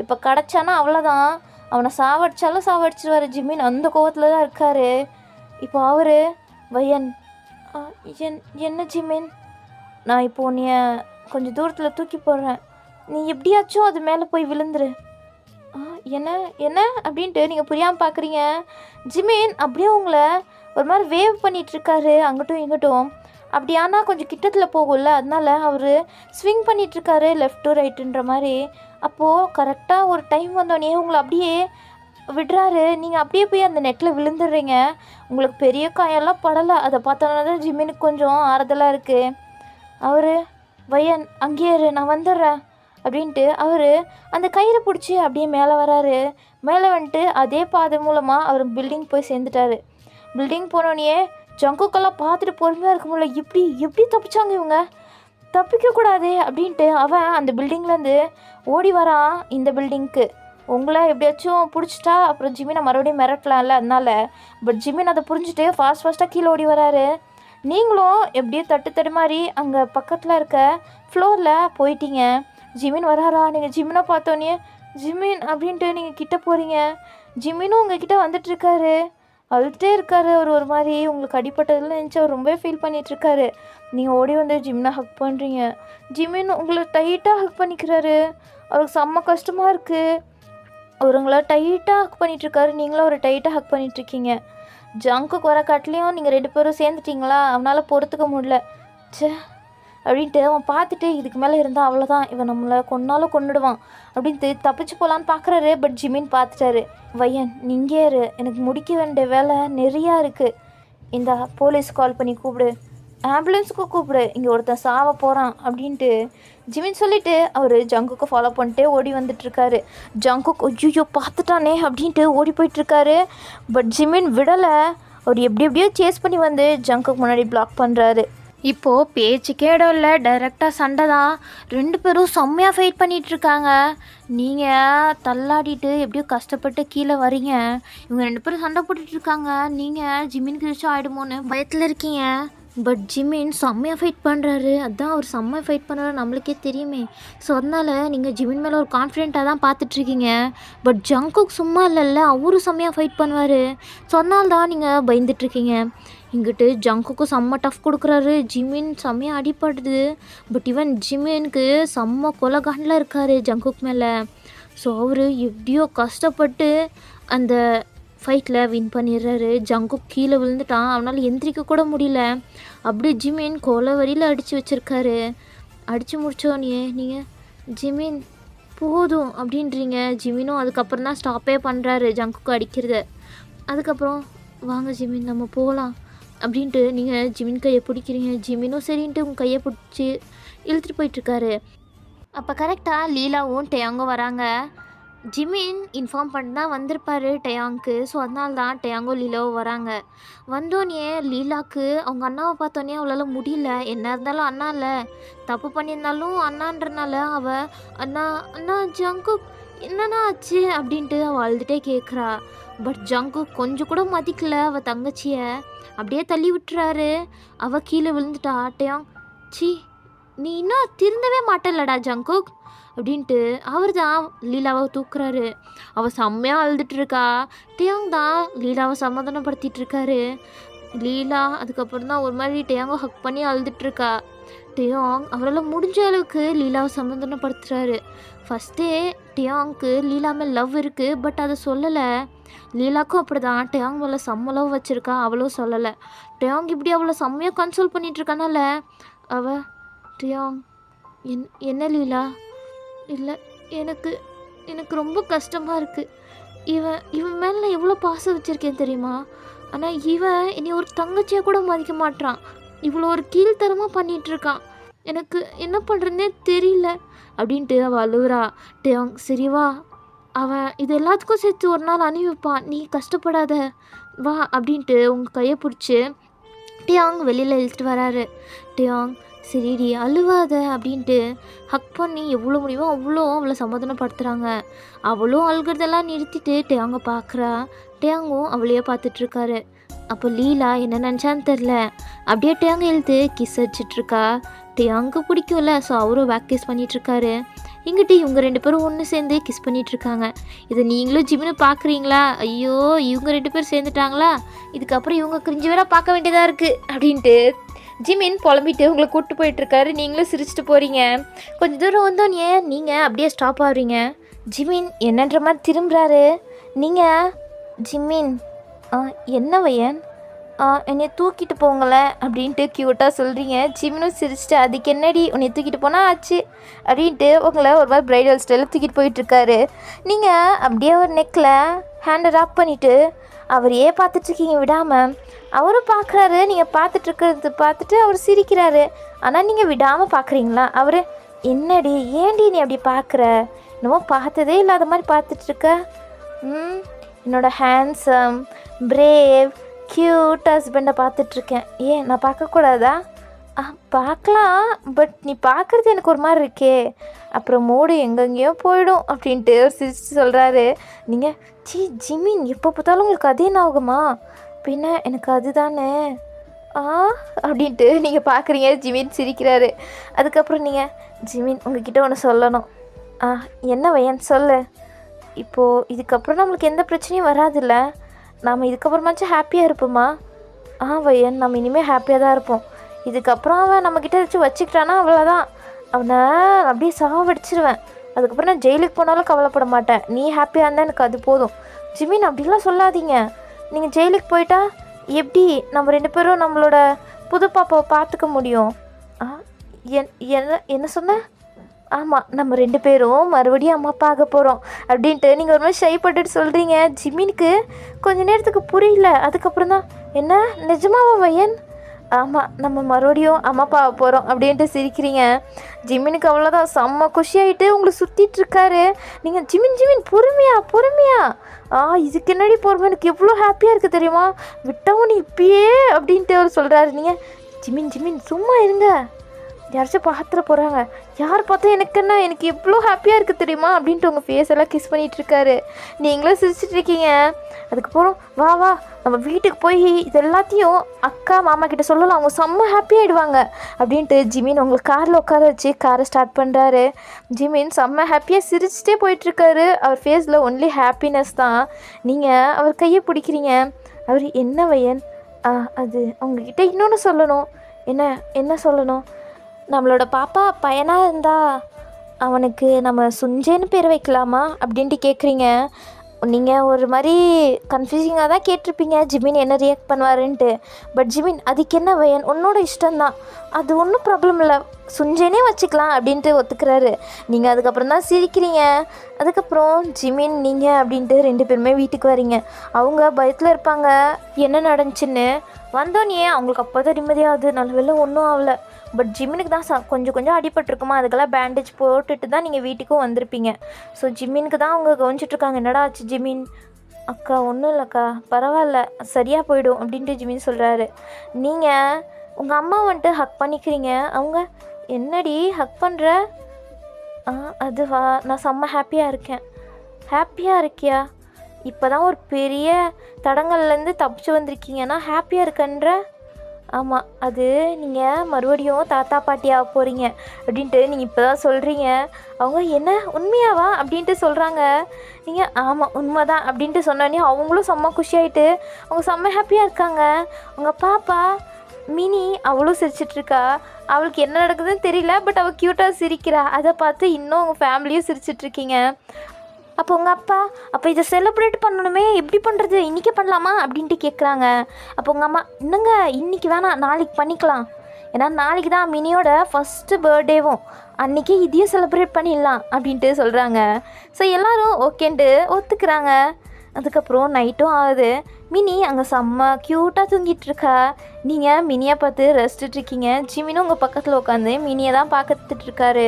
இப்போ கிடச்சானா அவ்வளோதான், அவனை சாவடிச்சாலும் சாவடிச்சிருவார். ஜிமின் அந்த கோவத்தில் தான் இருக்கார். இப்போ அவர் வயன், என்ன ஜிமின், நான் இப்போ உன்னைய கொஞ்சம் தூரத்தில் தூக்கி போடுறேன், நீ எப்படியாச்சும் அது மேலே போய் விழுந்துரு. என்ன என்ன அப்படின்ட்டு நீங்கள் புரியாமல் பார்க்குறீங்க. ஜிமின் அப்படியே உங்களை ஒரு மாதிரி வேவ் பண்ணிகிட்ருக்காரு அங்கிட்டும் இங்கிட்டும். அப்படி ஆனால் கொஞ்சம் கிட்டத்தில் போகும்ல, அதனால அவர் ஸ்விங் பண்ணிகிட்ருக்காரு லெஃப்ட் டு ரைட்டுன்ற மாதிரி. அப்போது கரெக்டாக ஒரு டைம் வந்தோடனே உங்களை அப்படியே விடுறாரு. நீங்கள் அப்படியே போய் அந்த நெட்டில் விழுந்துடுறீங்க. உங்களுக்கு பெரிய காயெல்லாம் படலை. அதை பார்த்தோன்னா தான் ஜிமினுக்கு கொஞ்சம் ஆறுதலாக இருக்குது. அவர் வையன் அங்கேயே இரு, நான் வந்துடுறேன் அப்படின்ட்டு அவர் அந்த கயிறை பிடிச்சி அப்படியே மேலே வராரு. மேலே வந்துட்டு அதே பாதை மூலமாக அவர் பில்டிங் போய் சேர்ந்துட்டாரு. பில்டிங் போனோடனே ஜங்குக்கெல்லாம் பார்த்துட்டு பொறுமையாக இருக்க முடியல. எப்படி தப்பிச்சாங்க இவங்க, தப்பிக்கக்கூடாதே அப்படின்ட்டு அவன் அந்த பில்டிங்லேருந்து ஓடி வரான் இந்த பில்டிங்க்கு. உங்களை எப்படியாச்சும் பிடிச்சிட்டா அப்புறம் ஜிமினை மறுபடியும் மிரட்டலாம்ல, அதனால. பட் ஜிமின் அதை புரிஞ்சுட்டு ஃபாஸ்ட்டாக கீழே ஓடி வராரு. நீங்களும் எப்படியோ தட்டு மாதிரி அங்கே பக்கத்தில் இருக்க ஃப்ளோரில் போயிட்டீங்க. ஜிமின் வராரா? நீங்கள் ஜிமினை பார்த்தோன்னே ஜிமின் அப்படின்ட்டு நீங்கள் கிட்டே போகிறீங்க. ஜிமினும் உங்கள் கிட்டே வந்துட்டுருக்காரு, அழுத்தே இருக்காரு. அவர் ஒரு மாதிரி உங்களுக்கு அடிப்பட்டதில் நினச்சி அவர் ரொம்பவே ஃபீல் பண்ணிகிட்ருக்காரு. நீங்கள் ஓடி வந்து ஜிமினை ஹக் பண்ணுறீங்க. ஜிமின் உங்களை டைட்டாக ஹக் பண்ணிக்கிறாரு. அவருக்கு செம்ம கஷ்டமாக இருக்குது. அவருங்களை டைட்டாக ஹக் பண்ணிகிட்ருக்காரு. நீங்களும் ஒரு டைட்டாக ஹக் பண்ணிகிட்ருக்கீங்க. ஜங்குக்கு வர காட்டிலையும் நீங்கள் 2 பேரும் சேர்ந்துட்டிங்களா, அவனால் பொறுத்துக்க முடியல. சே அப்படின்ட்டு அவன் பார்த்துட்டு இதுக்கு மேலே இருந்தால் அவ்வளோதான், இவன் நம்மளை கொன்னாலும் கொன்னுடுவான் அப்படின்ட்டு தப்பிச்சு போகலான்னு பார்க்குறாரு. பட் ஜிமின் பார்த்துட்டாரு. வையன் நீங்கே இரு, எனக்கு முடிக்க வேண்டிய வேலை நிறையா இருக்குது. இந்த போலீஸ் கால் பண்ணி கூப்பிடு, ஆம்புலன்ஸுக்கு கூப்பிடு, இங்கே ஒருத்தன் சாவ போகிறான் அப்படின்ட்டு ஜிமின் சொல்லிவிட்டு அவர் ஜங்குக்கு ஃபாலோ பண்ணிட்டே ஓடி வந்துட்டுருக்காரு. ஜங்குக் ஐயோ பார்த்துட்டானே அப்படின்ட்டு ஓடி போயிட்டுருக்காரு. பட் ஜிமின் விடலை. அவர் எப்படியோ சேஸ் பண்ணி வந்து ஜங்குக்கு முன்னாடி பிளாக் பண்ணுறாரு. இப்போது பேச்சுக்கே இடம் இல்லை, டைரெக்டாக சண்டை தான். 2 பேரும் செம்மையாக ஃபைட் பண்ணிகிட்ருக்காங்க. நீங்கள் தள்ளாடிட்டு எப்படியோ கஷ்டப்பட்டு கீழே வரீங்க. இவங்க 2 பேரும் சண்டை போட்டுட்ருக்காங்க. நீங்கள் ஜிமினுக்கு ஏதாச்சும் ஆகிடுமோன்னு பயத்தில் இருக்கீங்க. பட் ஜிமின் செம்மையாக ஃபைட் பண்ணுறாரு. அதுதான் அவர் செம்மையாக ஃபைட் பண்ணுறாரு நம்மளுக்கே தெரியுமே. ஸோ அதனால் நீங்கள் ஜிமின் மேலே ஒரு கான்ஃபிடென்ட்டாக தான் பார்த்துட்ருக்கீங்க. பட் ஜங்குக் சும்மா இல்லைல்ல, அவரும் செம்மையாக ஃபைட் பண்ணுவார். ஸோ அதனால தான் நீங்கள் பயந்துட்டுருக்கீங்க. இங்கிட்டு ஜங்குக்கு செம்ம டஃப் கொடுக்குறாரு. ஜிமின் செம்மையாக அடிப்படுது. பட் இவன் ஜிமினுக்கு செம்ம கொலகாண்டில் இருக்கார் ஜங்குக் மேலே. ஸோ அவர் எப்படியோ கஷ்டப்பட்டு அந்த ஃபைட்டில் வின் பண்ணிடுறாரு. ஜங்குக் கீழே விழுந்துட்டான், அவனால் எந்திரிக்க கூட முடியல. அப்படியே ஜிமின் கொலை வரியில் அடித்து வச்சுருக்காரு. அடித்து முடித்தோடனே நீங்கள் ஜிமின் போதும் அப்படின்றீங்க. ஜிமினும் அதுக்கப்புறம் தான் ஸ்டாப்பே பண்ணுறாரு ஜங்குக்கு அடிக்கிறத. அதுக்கப்புறம் வாங்க ஜிமின் நம்ம போகலாம் அப்படின்ட்டு நீங்கள் ஜிமின் கையை பிடிக்கிறீங்க. ஜிமினும் சரின்ட்டு உங்கள் கையை பிடிச்சி இழுத்துட்டு போயிட்டுருக்காரு. அப்போ கரெக்டாக லீலாவும் டேயாங்கும் வராங்க. ஜிமின் இன்ஃபார்ம் பண்ணி தான் வந்திருப்பார் டேயாங்க்கு. ஸோ அதனால தான் டேயாங்கும் லீலாவும் வராங்க. வந்தோடனே லீலாவுக்கு அவங்க அண்ணாவை பார்த்தோன்னே அவளால் முடியல. என்ன இருந்தாலும் அண்ணா இல்லை, தப்பு பண்ணியிருந்தாலும் அண்ணான்றனால அவள் அண்ணா ஜங்குக் என்னண்ணா ஆச்சு அப்படின்ட்டு அவள் அழுதுகிட்டே கேட்குறா. பட் ஜங்குக் கொஞ்சம் கூட மதிக்கல அவள் தங்கச்சியை, அப்படியே தள்ளி விட்டுறாரு. அவள் கீழே விழுந்துட்டா. டேயாங் சி நீ இன்னும் திருந்தவே மாட்டலடா ஜங்குக் அப்படின்ட்டு அவர் தான் லீலாவை தூக்குறாரு. அவள் செம்மையாக அழுதுட்டு இருக்கா. டேயாங் தான் லீலாவை சமாதானப்படுத்திட்டு இருக்காரு. லீலா அதுக்கப்புறம் தான் ஒரு மாதிரி டேயாங்கை ஹக் பண்ணி அழுதுட்டுருக்கா. டேயாங் அவரால் முடிஞ்ச அளவுக்கு லீலாவை சமாதானப்படுத்துகிறாரு. ஃபஸ்ட்டே டேயாங்க்கு லீலா மேல் லவ் இருக்குது, பட் அதை சொல்லலை. லீலாக்கும் அப்படி தான் டேயாங் மேலே செம்ம லவ் வச்சுருக்கா, அவளும் சொல்லலை. டேயாங் இப்படி அவளை செம்மையாக கன்சோல் பண்ணிகிட்ருக்கானால அவள் டேயாங் என்ன லீலா இல்லை எனக்கு ரொம்ப கஷ்டமாக இருக்குது. இவன் மேலே நான் எவ்வளோ பாசம் வச்சுருக்கேன் தெரியுமா? ஆனால் இவன் என்னை ஒரு தங்கச்சியாக கூட மதிக்க மாட்டான். இவ்வளோ ஒரு கீழ்த்தரமாக பண்ணிகிட்ருக்கான். எனக்கு என்ன பண்ணுறதுனே தெரியல அப்படின்ட்டு அவள் அழுவுறா. டேயாங் சரிவா, அவன் இது எல்லாத்துக்கும் சேர்த்து ஒரு நாள் அணிவிப்பான், நீ கஷ்டப்படாத வா அப்படின்ட்டு உங்கள் கையை பிடிச்சி டேயாங் வெளியில் இழுத்துட்டு வராரு. டேயாங் சரிடி அழுவாத அப்படின்ட்டு ஹக் பண்ணி எவ்வளோ முடியுமோ அவ்வளோ அவளை சமாதானப்படுத்துகிறாங்க. அவளும் அழுகிறதெல்லாம் நிறுத்திட்டு டேயாங்க பார்க்குறா. டேயாங்கும் அவளையே பார்த்துட்ருக்காரு. அப்போ லீலா என்ன நினச்சான்னு தெரில, அப்படியே டேயாங்க இழுத்து கிஸ் அடிச்சிட்ருக்கா. டேயாங்கு பிடிக்கும்ல, ஸோ அவரும் பேக் கிஸ் பண்ணிகிட்ருக்காரு. இங்கிட்டு இவங்க 2 பேரும் ஒன்று சேர்ந்து கிஸ் பண்ணிகிட்ருக்காங்க. இதை நீங்களும் ஜிம்னு பார்க்குறீங்களா? ஐயோ இவங்க 2 பேர் சேர்ந்துட்டாங்களா, இதுக்கப்புறம் இவங்க கிரிஞ்சு வேற பார்க்க வேண்டியதாக இருக்குது அப்படின்ட்டு ஜிமின் புலம்பிட்டு உங்களை கூப்பிட்டு போயிட்டுருக்காரு. நீங்களும் சிரிச்சிட்டு போகிறீங்க. கொஞ்சம் தூரம் வந்தோன்னே நீங்கள் அப்படியே ஸ்டாப் ஆகுறீங்க. ஜிமின் என்னன்ற மாதிரி திரும்புகிறாரு. நீங்கள் ஜிமின் என்ன வயன் என்னை தூக்கிட்டு போங்களேன் அப்படின்ட்டு க்யூட்டாக சொல்கிறீங்க. ஜிமினும் சிரிச்சிட்டு அதுக்கு என்னடி உன்னை தூக்கிட்டு போனால் ஆச்சு அப்படின்ட்டு உங்களை ஒரு மாதிரி ப்ரைடல் ஸ்டைலில் தூக்கிட்டு போயிட்டுருக்காரு. நீங்கள் அப்படியே ஒரு நெக்கில் ஹேண்டை ராப் பண்ணிவிட்டு அவரையே பார்த்துட்ருக்கீங்க விடாமல். அவரும் பார்க்குறாரு, நீங்கள் பார்த்துட்ருக்கிறது பார்த்துட்டு அவர் சிரிக்கிறாரு. ஆனால் நீங்கள் விடாமல் பார்க்குறீங்களா? அவர் என்னடி ஏன்டி நீ அப்படி பார்க்குற, என்னமோ பார்த்ததே இல்லாத மாதிரி பார்த்துட்ருக்க. என்னோட ஹேண்ட்ஸம் பிரேவ் க்யூட் ஹஸ்பண்டை பார்த்துட்ருக்கேன். ஏன் நான் பார்க்கக்கூடாதா? பார்க்கலாம், பட் நீ பார்க்குறது எனக்கு ஒரு மாதிரி இருக்கே, அப்புறம் மூடு எங்கெங்கேயோ போயிடும் அப்படின்ட்டு ஒரு சிரிச்சு சொல்கிறாரு. நீங்கள் ஜிமின் எப்போ பார்த்தாலும் உங்களுக்கு அதே ஞாபகமா? பின்ன எனக்கு அதுதானே அப்படின்ட்டு நீங்கள் பார்க்குறீங்க. ஜிமின் சிரிக்கிறாரு. அதுக்கப்புறம் நீங்கள் ஜிமின் உங்ககிட்ட ஒன்று சொல்லணும். என்ன வயன் சொல்லு. இப்போது இதுக்கப்புறம் நம்மளுக்கு எந்த பிரச்சனையும் வராதில்ல, நாம் இதுக்கப்புறமாச்சும் ஹாப்பியாக இருப்போமா? வயன் நம்ம இனிமேல் ஹாப்பியாக தான் இருப்போம். இதுக்கப்புறம் அவன் நம்மக்கிட்ட வச்சுக்கிட்டானா அவ்வளோதான், அவனை அப்படியே சாவடிச்சிருவேன். அதுக்கப்புறம் நான் ஜெயிலுக்கு போனாலும் கவலைப்பட மாட்டேன். நீ ஹாப்பியாக இருந்தால் எனக்கு அது போதும். ஜிமின் அப்படிலாம் சொல்லாதீங்க. நீங்கள் ஜெயிலுக்கு போயிட்டா எப்படி நம்ம 2 பேரும் நம்மளோட புது பாப்பாவை பார்த்துக்க முடியும்? என்ன சொன்ன? ஆமாம், நம்ம 2 பேரும் மறுபடியும் அம்மா பார்க்க போகிறோம் அப்படின்ட்டு நீங்கள் ஒரு மாதிரி ஷைப்பட்டுட்டு சொல்கிறீங்க. ஜிமினுக்கு கொஞ்ச நேரத்துக்கு புரியல. அதுக்கப்புறம் தான் என்ன நிஜமாவா வயன்? ஆமாம், நம்ம மறுபடியும் அம்மா பார்க்க போகிறோம் அப்படின்ட்டு சிரிக்கிறீங்க. ஜிமினுக்கு அவ்வளோதான் செம்ம குஷியாகிட்டு உங்களை சுற்றிட்டுருக்காரு. நீங்கள் ஜிமின் பொறுமையா இதுக்கு என்னடி பொறுமை, எனக்கு எவ்வளோ ஹாப்பியாக இருக்குது தெரியுமா, விட்டவும் நீ இப்பயே அப்படின்ட்டு அவர் சொல்கிறாரு. நீங்கள் ஜிமின் சும்மா இருங்க, யாராச்சும் பார்த்துட போகிறாங்க. யார் பார்த்தா எனக்கு என்ன, எனக்கு எவ்வளோ ஹாப்பியாக இருக்குது தெரியுமா அப்படின்ட்டு உங்கள் ஃபேஸ் எல்லாம் கிஸ் பண்ணிகிட்ருக்காரு. நீங்களும் சிரிச்சிட்டு இருக்கீங்க. அதுக்கப்புறம் வா நம்ம வீட்டுக்கு போய் இது எல்லாத்தையும் அக்கா மாமா கிட்ட சொல்லலாம், அவங்க செம்ம ஹாப்பியாகிடுவாங்க அப்படின்ட்டு ஜிமின் உங்களுக்கு காரில் உட்கார வச்சு காரை ஸ்டார்ட் பண்ணுறாரு. ஜிமின் செம்ம ஹாப்பியாக சிரிச்சிட்டே போயிட்டுருக்காரு. அவர் ஃபேஸில் ஒன்லி ஹாப்பினஸ் தான். நீங்கள் அவர் கையை பிடிக்கிறீங்க. அவர் என்ன வயன், அது உங்ககிட்ட இன்னொன்று சொல்லணும். என்ன சொல்லணும்? நம்மளோட பாப்பா பையனாக இருந்தால் அவனுக்கு நம்ம சுஞ்சேன்னு பேர் வைக்கலாமா அப்படின்ட்டு கேட்குறீங்க. நீங்கள் ஒரு மாதிரி கன்ஃபியூசிங்காக தான் கேட்டிருப்பீங்க ஜிமின் என்ன ரியாக்ட் பண்ணுவாருன்ட்டு. பட் ஜிமின் அதுக்கு என்ன வயன், உன்னோட இஷ்டம்தான், அது ஒன்றும் ப்ராப்ளம் இல்லை, சுஞ்சேனே வச்சுக்கலாம் அப்படின்ட்டு ஒத்துக்கிறாரு. நீங்கள் அதுக்கப்புறம் தான் சிரிக்கிறீங்க. அதுக்கப்புறம் ஜிமின் நீங்கள் அப்படின்ட்டு 2 பேருமே வீட்டுக்கு வரீங்க. அவங்க பயத்தில் இருப்பாங்க என்ன நடந்துச்சுன்னு. வந்தோன்னே அவங்களுக்கு அப்போ தான் நிம்மதியாகுது, நல்ல வேளை ஒன்றும் ஆகலை. பட் ஜிமினுக்கு தான் கொஞ்சம் அடிபட்டிருக்குமா, அதுக்கெல்லாம் பேண்டேஜ் போட்டுட்டு தான் நீங்கள் வீட்டுக்கும் வந்திருப்பீங்க. ஸோ ஜிமினுக்கு தான் அவங்க கவனிச்சிட்ருக்காங்க. என்னடா ஆச்சு ஜிமின்? அக்கா ஒன்றும் இல்லைக்கா, பரவாயில்ல, சரியாக போயிடும் அப்படின்ட்டு ஜிமின் சொல்கிறாரு. நீங்கள் உங்கள் அம்மா வந்துட்டு ஹக் பண்ணிக்கிறீங்க. அவங்க என்னடி ஹக் பண்ணுற? அதுவா, நான் செம்ம ஹாப்பியாக இருக்கேன். ஹாப்பியாக இருக்கியா? இப்போ தான் ஒரு பெரிய தடங்கள்லேருந்து தப்பிச்சு வந்திருக்கீங்கன்னா ஹாப்பியாக இருக்கன்ற? ஆமாம், அது நீங்கள் மறுபடியும் தாத்தா பாட்டியாக போகிறீங்க அப்படின்ட்டு நீங்கள் இப்போ தான் சொல்கிறீங்க. அவங்க என்ன உண்மையாவா அப்படின்ட்டு சொல்கிறாங்க. நீங்கள் ஆமாம் உண்மை தான் அப்படின்ட்டு சொன்னோன்னே அவங்களும் செம்ம குஷியாயிட்டு அவங்க செம்ம ஹாப்பியாக இருக்காங்க. உங்கள் பாப்பா மினி அவளும் சிரிச்சிட்ருக்கா. அவளுக்கு என்ன நடக்குதுன்னு தெரியல, பட் அவள் க்யூட்டாக சிரிக்கிறா. அதை பார்த்து இன்னும் உங்கள் ஃபேமிலியும் சிரிச்சிட்ருக்கீங்க. அப்போ உங்கள் அப்பா அப்போ இதை செலிப்ரேட் பண்ணணுமே, எப்படி பண்ணுறது, இன்றைக்கே பண்ணலாமா அப்படின்ட்டு கேட்குறாங்க. அப்போ உங்கள் அம்மா என்னங்க இன்றைக்கி வேணாம், நாளைக்கு பண்ணிக்கலாம், ஏன்னா நாளைக்கு தான் மினியோட ஃபஸ்ட்டு பர்த்டேவும், அன்றைக்கி இதையும் செலிப்ரேட் பண்ணிடலாம் அப்படின்ட்டு சொல்கிறாங்க. ஸோ எல்லோரும் ஓகேன்ட்டு ஒத்துக்கிறாங்க. அதுக்கப்புறம் நைட்டும் ஆகுது. மினி அங்கே செம்ம க்யூட்டாக தூங்கிட்டுருக்கா. நீங்கள் மினியை பார்த்து ரசிச்சுட்ருக்கீங்க. ஜிமினும் உங்கள் பக்கத்தில் உட்காந்து மினியை தான் பார்த்துட்ருக்காரு.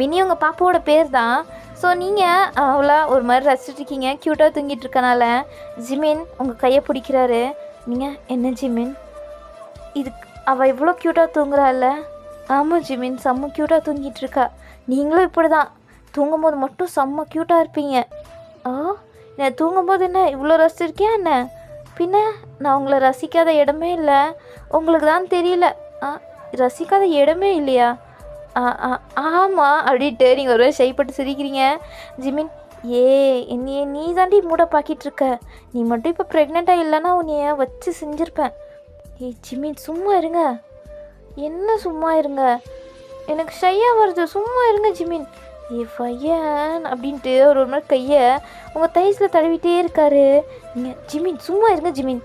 மினி உங்கள் பாப்பாவோட பேர் தான். ஸோ நீங்கள் அவ்வளோ ஒரு மாதிரி ரசிச்சுட்ருக்கீங்க க்யூட்டாக தூங்கிட்டுருக்கனால. ஜிமின் உங்கள் கையை பிடிக்கிறாரு. நீங்கள் என்ன ஜிமின் இது, அவள் இவ்வளோ க்யூட்டாக தூங்குறாள்ல? ஆமாம் ஜிமின், செம்ம க்யூட்டாக தூங்கிட்டுருக்கா. நீங்களும் இப்படி தான் தூங்கும்போது மட்டும் செம்ம க்யூட்டாக இருப்பீங்க. நான் தூங்கும்போது என்ன இவ்வளோ ரசிச்சிருக்கியா என்ன? பின்ன நான் உங்களை ரசிக்காத இடமே இல்லை, உங்களுக்கு தான் தெரியல. ரசிக்காத இடமே இல்லையா? ஆமாம் அப்படின்ட்டு நீங்கள் ஒரு ஷைப்பட்டு சிரிக்கிறீங்க. ஜிமின் என்னையே நீ தாண்டி மூட பாக்கிட்டுருக்க, நீ மட்டும் இப்போ ப்ரெக்னெண்ட்டாக இல்லைன்னா உன்னைய வச்சு செஞ்சுருப்பேன். ஜிமின் சும்மா இருங்க. என்ன சும்மா இருங்க, எனக்கு ஷையாக வருது, சும்மா இருங்க ஜிமின். ஏ பையன் அப்படின்ட்டு அவர் ஒரு மாதிரி கையை உங்கள் தைஸில் தடவிட்டே இருக்காரு. நீங்கள் ஜிமின் சும்மா இருங்க ஜிமின்.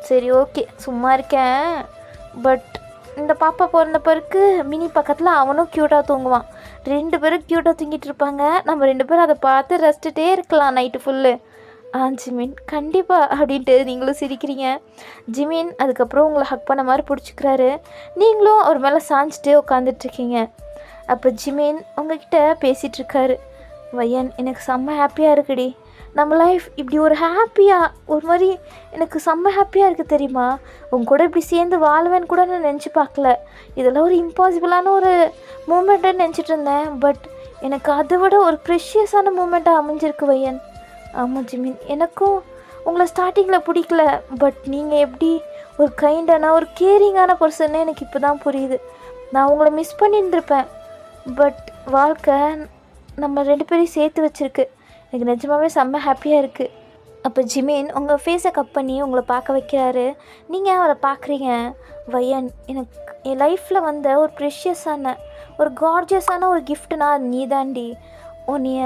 சரி ஓகே சும்மா இருக்கேன். பட் இந்த பாப்பா பிறந்த பிறகு மினி பக்கத்தில் அவனும் க்யூட்டாக தூங்குவான். 2 பேரும் க்யூட்டாக தூங்கிட்டு இருப்பாங்க. நம்ம 2 பேரும் அதை பார்த்து ரசிச்சுட்டே இருக்கலாம் நைட்டு ஃபுல்லு. ஜிமின் கண்டிப்பாக அப்படின்ட்டு நீங்களும் சிரிக்கிறீங்க. ஜிமின் அதுக்கப்புறம் உங்களை ஹக் பண்ண மாதிரி பிடிச்சிக்கிறாரு. நீங்களும் அவர் மேலே சாஞ்சிட்டு உட்காந்துட்ருக்கீங்க. அப்போ ஜிமின் உங்ககிட்ட பேசிகிட்ருக்காரு. வையன் எனக்கு செம்ம ஹாப்பியாக இருக்குடி. நம்ம லைஃப் இப்படி ஒரு ஹாப்பியாக ஒரு மாதிரி எனக்கு செம்ம ஹாப்பியாக இருக்குது தெரியுமா. உங்க கூட இப்படி சேர்ந்து வாழ்வேன்னு கூட நான் நினச்சி பார்க்கல. இதெல்லாம் ஒரு இம்பாசிபிளான ஒரு மூமெண்ட்டுன்னு நினச்சிட்டு இருந்தேன். பட் எனக்கு அதை விட ஒரு ப்ரெஷியஸான மூமெண்ட்டாக அமைஞ்சிருக்கு வையன். ஆமாம் ஜிமின் எனக்கும் உங்களை ஸ்டார்டிங்கில் பிடிக்கல. பட் நீங்கள் எப்படி ஒரு கைண்டான ஒரு கேரிங்கான பர்சன்னு எனக்கு இப்போ தான் புரியுது. நான் உங்களை மிஸ் பண்ணிட்டுருப்பேன். பட் வாழ்க்கை நம்ம 2 பேரையும் சேர்த்து வச்சுருக்கு. எனக்கு நிஜமாகவே செம்ம ஹாப்பியாக இருக்குது. அப்போ ஜிமின் உங்கள் ஃபேஸை கட் பண்ணி உங்களை பார்க்க வைக்கிறாரு. நீங்கள் அவரை பார்க்குறீங்க. வையன் எனக்கு என் லைஃப்பில் வந்த ஒரு ப்ரெஷியஸான ஒரு கார்ஜியஸான ஒரு கிஃப்ட்னா அது நீ தாண்டி. உன்னைய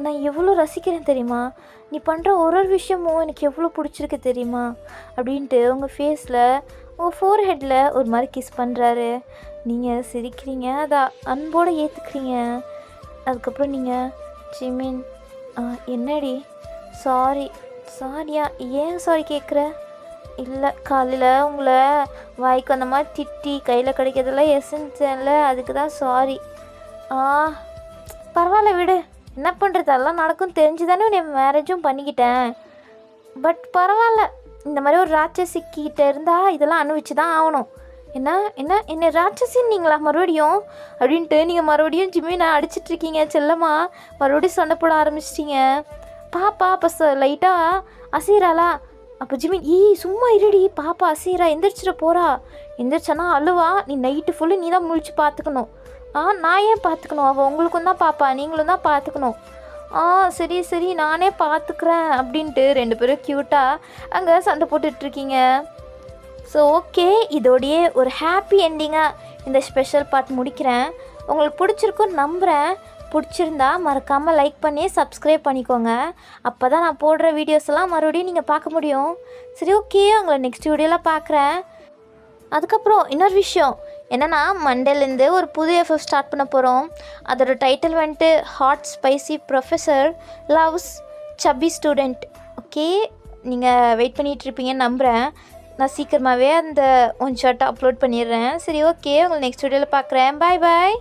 நான் எவ்வளோ ரசிக்கிறேன் தெரியுமா. நீ பண்ணுற ஒரு விஷயமும் எனக்கு எவ்வளோ பிடிச்சிருக்கு தெரியுமா அப்படின்ட்டு உங்கள் ஃபேஸில் உங்கள் ஃபோர்ஹெட்டில் ஒரு மாதிரி கிஸ் பண்ணுறாரு. நீங்கள் சிரிக்கிறீங்க. அதை அன்போடு ஏற்றுக்கிறீங்க. அதுக்கப்புறம் நீங்கள் ஜிமின் என்னடி சாரியா ஏன் சாரி கேட்குற. இல்லை காலையில் உங்களை வாய்க்கு அந்த மாதிரி திட்டி கையில் கிடைக்கிறதெல்லாம் எசன்ஸ்ல அதுக்கு தான் சாரி. பரவாயில்ல விடு. என்ன பண்ணுறது அதெல்லாம் நடக்கும் தெரிஞ்சு தானே உன்னை மேரேஜும் பண்ணிக்கிட்டேன். பட் பரவாயில்ல. இந்த மாதிரி ஒரு ராட்சசிக்கிட்ட இருந்தால் இதெல்லாம் அனுபவிச்சு தான் ஆகணும். என்ன ராட்சசின்னு நீங்களா மறுபடியும் அப்படின்ட்டு நீங்கள் மறுபடியும் ஜிமினை அடிச்சிட்ருக்கீங்க. செல்லம்மா மறுபடியும் சண்டை போட ஆரம்பிச்சிட்டிங்க. பாப்பா அப்போ லைட்டாக அசைகிறாளா. அப்போ ஜிமின் சும்மா இருடி. பாப்பா அசைகிறா எந்திரிச்சிட போகிறா. எந்திரிச்சானா அழுவா. நீ நைட்டு ஃபுல்லு நீ தான் முழிச்சு பார்த்துக்கணும். நான் ஏன் பார்த்துக்கணும். அவள் உங்களுக்கும் தான் பாப்பா நீங்களும் தான் பார்த்துக்கணும். சரி நானே பார்த்துக்கிறேன் அப்படின்ட்டு 2 பேரும் க்யூட்டாக அங்கே சண்டை போட்டுட்ருக்கீங்க. ஸோ ஓகே இதோடையே ஒரு ஹாப்பி என்டிங்காக இந்த ஸ்பெஷல் பார்ட் முடிக்கிறேன். உங்களுக்கு பிடிச்சிருக்குன்னு நம்புகிறேன். பிடிச்சிருந்தா மறக்காமல் லைக் பண்ணி சப்ஸ்கிரைப் பண்ணிக்கோங்க. அப்போ தான் நான் போடுற வீடியோஸ் எல்லாம் மறுபடியும் நீங்கள் பார்க்க முடியும். சரி ஓகே உங்களை நெக்ஸ்ட் வீடியோவில் பார்க்குறேன். அதுக்கப்புறம் இன்னொரு விஷயம் என்னென்னா மண்டேலேருந்து ஒரு புது எஃப்எஃப் ஸ்டார்ட் பண்ண போகிறோம். அதோட டைட்டில் வந்துட்டு hot spicy professor loves chubby student. Okay நீங்கள் வெயிட் பண்ணிகிட்ருப்பீங்கன்னு நம்புகிறேன். நான் சீக்கிரமாகவே அந்த ஒன் ஷார்ட்டை அப்லோட் பண்ணிடுறேன். சரி ஓகே உங்களை நெக்ஸ்ட் வீடியோவில் பார்க்குறேன். பாய்.